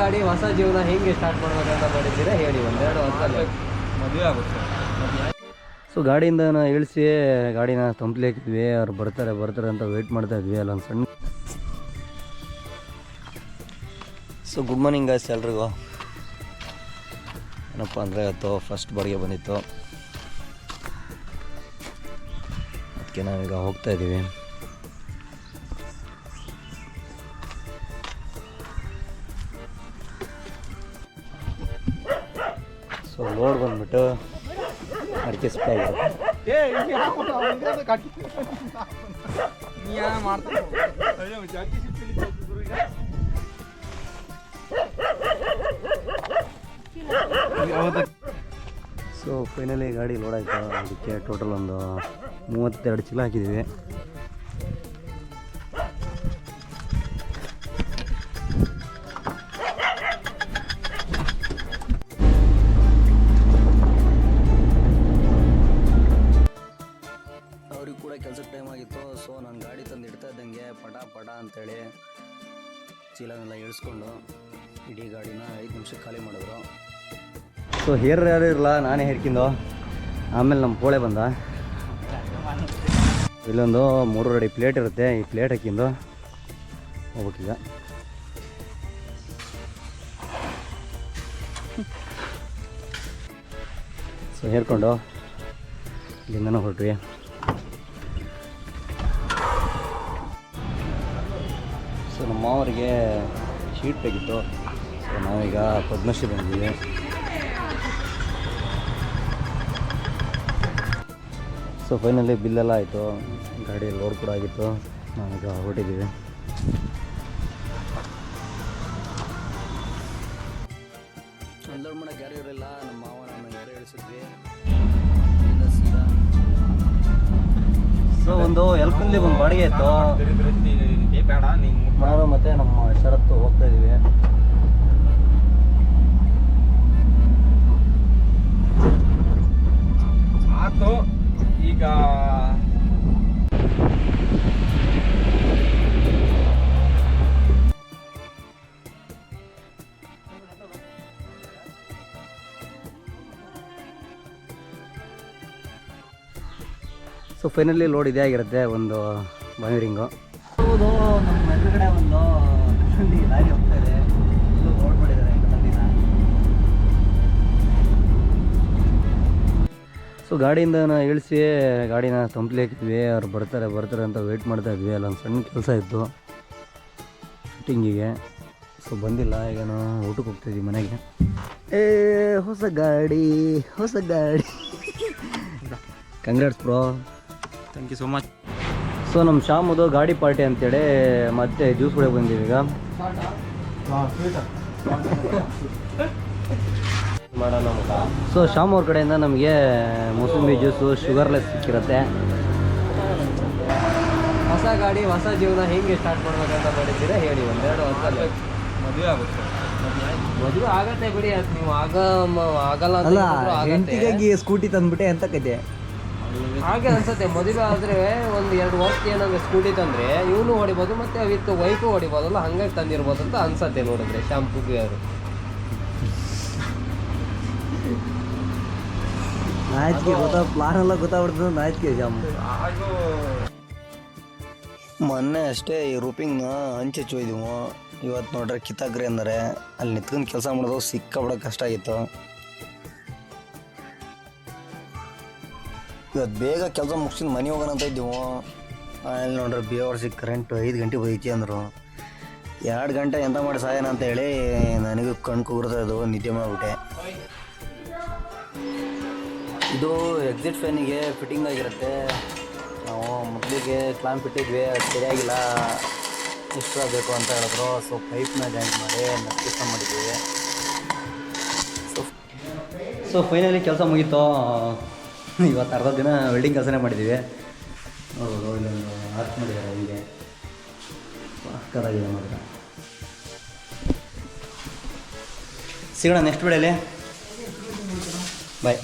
ಗಾಡಿ ಹೊಸ ಜೀವನ ಹೆಂಗೆ ಸ್ಟಾರ್ಟ್ ಮಾಡ್ಬೇಕಂತ ಮಾಡಿದ್ದೀರಾ ಹೇಳಿ, ಒಂದೆರಡು ವರ್ಷ ಮದುವೆ ಆಗುತ್ತೆ. ಸೊ ಗಾಡಿಯಿಂದ ಇಳಿಸಿ ಗಾಡಿನ ತಂಪ್ಲಿ ಹಾಕಿದ್ವಿ. ಅವ್ರು ಬರ್ತಾರೆ ಅಂತ ವೆಯ್ಟ್ ಮಾಡ್ತಾ ಇದ್ವಿ. ಅಲ್ಲೊಂದು ಸಣ್ಣ ಸೊ ಗುಡ್ ಮಾರ್ನಿಂಗ್ ಗಾಯ್ಸ್ ಎಲ್ರಿಗೂ. ಏನಪ್ಪ ಅಂದರೆ ಇವತ್ತು ಫಸ್ಟ್ ಬಾಡಿಗೆ ಬಂದಿತ್ತು, ಅದಕ್ಕೆ ನಾವೀಗ ಹೋಗ್ತಾ ಇದ್ದೀವಿ. ಸೊ ಲೋಡ್ ಬಂದ್ಬಿಟ್ಟು ಅಡಿಕೆ ಸ್ಪ್ರೇ ಆಗಿರುತ್ತೆ. ಸೊ ಫೈನಲಿ ಗಾಡಿ ಲೋಡ್ ಆಯಿತು. ಅದಕ್ಕೆ ಟೋಟಲ್ ಒಂದು 32 ಚೀಲ ಹಾಕಿದ್ದೀವಿ. ಅವ್ರಿಗೆ ಕೂಡ ಕೆಲಸಕ್ಕೆ ಟೈಮ್ ಆಗಿತ್ತು. ಸೊ ನಾನು ಗಾಡಿ ತಂದು ಇಡ್ತಾ ಇದ್ದಂಗೆ ಪಟ ಅಂತೇಳಿ ಚೀಲನೆಲ್ಲ ಇಳಿಸ್ಕೊಂಡು ಇಡೀ ಗಾಡಿನ 5 ನಿಮಿಷಕ್ಕೆ ಖಾಲಿ ಮಾಡಿದ್ರು. ಸೊ ಯಾರು ಇರಲ್ಲ, ನಾನೇ ಹೇರ್ಕಿಂದು. ಆಮೇಲೆ ನಮ್ಮ ಪೋಳೆ ಬಂದ. ಇಲ್ಲೊಂದು 3 ಅಡಿ ಪ್ಲೇಟ್ ಇರುತ್ತೆ, ಈ ಪ್ಲೇಟ್ ಹಾಕಿಂದು ಹೋಗ್ಬೇಕೀಗ. ಸೊ ಹೇರ್ಕೊಂಡು ಇಲ್ಲಿಂದನೂ ಹೊರಟ್ವಿ. ಸೊ ನಮ್ಮ ಮಾವರಿಗೆ ಶೀಟ್ ಬೇಕಿತ್ತು. ಸೊ ನಾವೀಗ ಪದ್ಮಶ್ರೀ ಬಂದಿದ್ದೀವಿ. ಸೊ ಫೈನಲಿ ಬಿಲ್ಲೆಲ್ಲ ಆಯಿತು, ಗಾಡಿ ಲೋಡ್ ಕೂಡ ಆಗಿತ್ತು. ನಾವೀಗ ಹೊರಟಿದ್ದೀವಿ. ಅನ್ಲೋಡ್ ಮಾಡೋಕ್ಕೆ ಯಾರು ಇರಲಿಲ್ಲ, ನಮ್ಮ ಮಾವ ನಮ್ಮ ಯಾರು ಇಳಿಸಿದ್ವಿ. ಸೊ ಒಂದು ಎಲ್ಕಲ್ಲಿ ಒಂದು ಬಾಡಿಗೆ ಇತ್ತು, ನಾನು ಮತ್ತು ನಮ್ಮ ಶರತ್ತು ಹೋಗ್ತಾ ಇದ್ದೀವಿ. ಆತು ಈಗ ಸೊ ಫೈನಲಿ ಲೋಡ್ ಇದೇ ಆಗಿರುತ್ತೆ, ಒಂದು ಬಾವಿರಿಂಗು. ಹೌದು, ನಮ್ಮ ಎದುರುಗಡೆ ಒಂದು ಲಾರಿ ಹೋಗ್ತಾ ಇದೆ, ಲೋಡ್ ಮಾಡಿದ್ದಾರೆ ಮಂದಿನ. ಸೊ ಗಾಡಿಯಿಂದ ಇಳಿಸಿ ಗಾಡಿನ ತಂಪ್ಲಿ ಹಾಕಿದ್ವಿ. ಅವ್ರು ಬರ್ತಾರೆ ಅಂತ ವೆಯ್ಟ್ ಮಾಡ್ತಾ ಇದ್ವಿ. ಅಲ್ಲೊಂದು ಸಣ್ಣ ಕೆಲಸ ಇತ್ತು ಫಿಟ್ಟಿಂಗಿಗೆ. ಸೊ ಬಂದಿಲ್ಲ. ಈಗ ನಾವು ಊಟಕ್ಕೆ ಹೋಗ್ತಾಯಿದ್ವಿ ಮನೆಗೆ. ಹೊಸ ಗಾಡಿ congrats bro. Thank you so much. So ನಮ್ಮ ಶಾಮದು ಗಾಡಿ ಪಾರ್ಟಿ ಅಂತೇಳಿ ಮತ್ತೆ ಜ್ಯೂಸ್ ಕುಡಿಯೋಕೆ ಬಂದೀವಿ ಈಗ. ಮಾಡೋಣ. ಸೊ ಶಾಮ್ ಅವ್ರ ಕಡೆಯಿಂದ ನಮಗೆ ಮೂಸಂಬಿ ಜ್ಯೂಸು ಶುಗರ್ಲೆಸ್ ಸಿಕ್ಕಿರುತ್ತೆ. ಹೊಸ ಗಾಡಿ ಹೊಸ ಜೀವನ ಹೆಂಗೆ ಸ್ಟಾರ್ಟ್ ಮಾಡ್ಬೇಕಂತ ಮಾಡಿದ್ದೀರಾ ಹೇಳಿ, ಒಂದೆರಡು ವರ್ಷ ಮದುವೆ ಆಗುತ್ತೆ. ಮದುವೆ ಆಗತ್ತೆ ಬಿಡಿ, ಅದು ನೀವು ಆಗಲ್ಲ ಅಲ್ಲ. ಹೆಂಡತಿಗಾಗಿ ಸ್ಕೂಟಿ ತಂದ್ಬಿಟ್ಟೆ ಅಂತ ಕತೆ ಹಾಗೆ ಅನ್ಸುತ್ತೆ. ಮದುವೆ ಆದರೆ ಒಂದು 2 ವರ್ಷಕ್ಕೆ ಏನಂದ್ರೆ ಸ್ಕೂಟಿ ತಂದರೆ ಇವನು ಹೊಡಿಬೋದು ಮತ್ತು ವಿತ್ ವೈಫು ಹೊಡಿಬೋದಲ್ಲ, ಹಂಗಾಗಿ ತಂದಿರ್ಬೋದು ಅಂತ ಅನ್ಸತ್ತೆ ನೋಡಿದ್ರೆ ಶಾಂಪೂಗೆ ಅವರು. ನಾಚಿಕೆ ಪ್ಲಾನ್ ಎಲ್ಲ ಗೊತ್ತಾಗ್ಬಿಡ್ತದೆ, ನಾಚಿಕೆ ಶಾಂಪು. ಮೊನ್ನೆ ಅಷ್ಟೇ ಈ ರೂಪಿಂಗ್ನ ಹಂಚೊಯ್ದೀವು. ಇವತ್ತು ನೋಡ್ರೆ ಕಿತ್ತಾಕ್ರಿ ಅಂದರೆ ಅಲ್ಲಿ ನಿಂತ್ಕೊಂಡು ಕೆಲಸ ಮಾಡೋದು ಸಿಕ್ಕಾಬಿಡೋ ಕಷ್ಟ ಆಗಿತ್ತು. ಇವತ್ತು ಬೇಗ ಕೆಲಸ ಮುಗಿಸಿದ ಮನೆ ಹೋಗೋಣ ಅಂತ ಇದ್ದೀವಿ. ಅಲ್ಲಿ ನೋಡ್ರಿ ಬೇವರ್ಸಿಗೆ ಕರೆಂಟು 5 ಗಂಟೆ ಬೈತಿ ಅಂದರು. 2 ಗಂಟೆ ಎಂತ ಮಾಡಿ ಸಾಯನ ಅಂತ ಹೇಳಿ ನನಗೂ ಕಣ್ಣು ಕೂಗ್ತಾ ಇದ್ದು, ನಿದ್ದೆ ಮಾಡಿಬಿಟ್ಟೆ. ಇದು ಎಕ್ಸಿಟ್ ಫ್ಯಾನಿಗೆ ಫಿಟ್ಟಿಂಗ್ ಆಗಿರುತ್ತೆ. ನಾವು ಮೊದಲಿಗೆ ಕ್ಲಾಂಪ್ ಇಟ್ಟಿದ್ವಿ, ಅದು ಸರಿಯಾಗಿಲ್ಲ, ಇಷ್ಟ ಬೇಕು ಅಂತ ಹೇಳಿದ್ರು. ಸೊ ಪೈಪ್ನ ಜಾಯಿಂಟ್ ಮಾಡಿ ನಕ್ಕಿಸ್ತ ಮಾಡಿದ್ದೀವಿ. ಸೊ ಫೈನಲಿ ಕೆಲಸ ಮುಗೀತು. ಇವತ್ತು ಅರ್ಧ ದಿನ ವೆಲ್ಡಿಂಗ್ ಕೆಲಸನೇ ಮಾಡಿದ್ದೀವಿ. ನೋಡ್ಬೋದು, ಇಲ್ಲೊಂದು ಆರ್ಚ್ ಮಾಡಿದ್ದಾರೆ, ಹೀಗೆ ಪಕ್ಕದಾಗಿದೆ ನೋಡಿದ್ರೆ. ಸಿಗೋಣ ನೆಕ್ಸ್ಟ್ ವಿಡಿಯೋಲಿ. ಬಾಯ್.